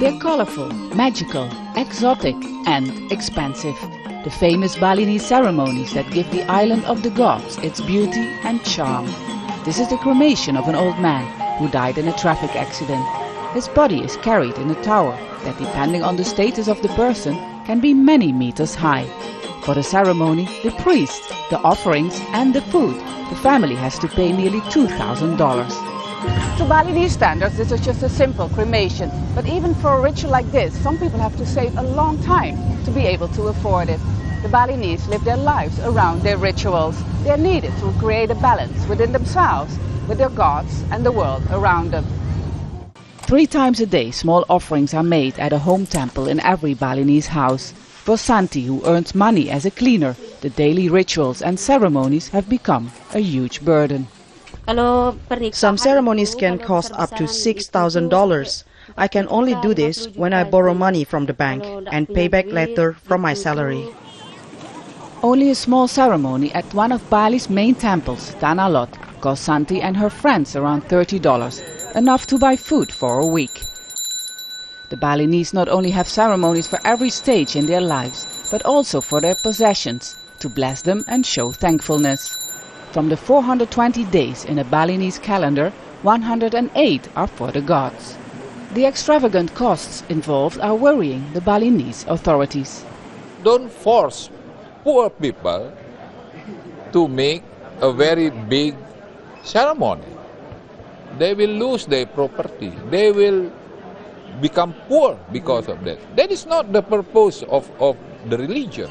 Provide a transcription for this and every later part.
They're colorful, magical, exotic and expensive. The famous Balinese ceremonies that give the island of the gods its beauty and charm. This is the cremation of an old man who died in a traffic accident. His body is carried in a tower that, depending on the status of the person, can be many meters high. For the ceremony, the priest, the offerings and the food, the family has to pay nearly $2,000. To Balinese standards, this is just a simple cremation. But even for a ritual like this, some people have to save a long time to be able to afford it. The Balinese live their lives around their rituals. They are needed to create a balance within themselves, with their gods and the world around them. 3 times a day, small offerings are made at a home temple in every Balinese house. For Santi, who earns money as a cleaner, the daily rituals and ceremonies have become a huge burden. Some ceremonies can cost up to $6,000. I can only do this when I borrow money from the bank and pay back later from my salary. Only a small ceremony at one of Bali's main temples, Tanah Lot, cost Santi and her friends around $30, enough to buy food for a week. The Balinese not only have ceremonies for every stage in their lives, but also for their possessions, to bless them and show thankfulness. From the 420 days in a Balinese calendar, 108 are for the gods. The extravagant costs involved are worrying the Balinese authorities. Don't force poor people to make a very big ceremony. They will lose their property. They will become poor because of that. That is not the purpose of the religion.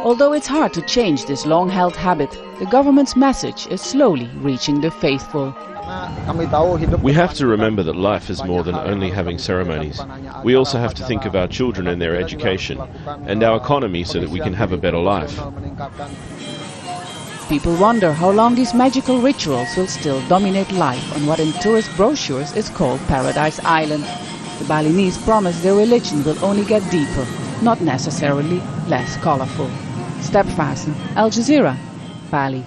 Although it's hard to change this long-held habit, the government's message is slowly reaching the faithful. We have to remember that life is more than only having ceremonies. We also have to think of our children and their education, and our economy so that we can have a better life. People wonder how long these magical rituals will still dominate life on what in tourist brochures is called Paradise Island. The Balinese promise their religion will only get deeper, not necessarily less colorful. Vaessen, Al Jazeera, Bali.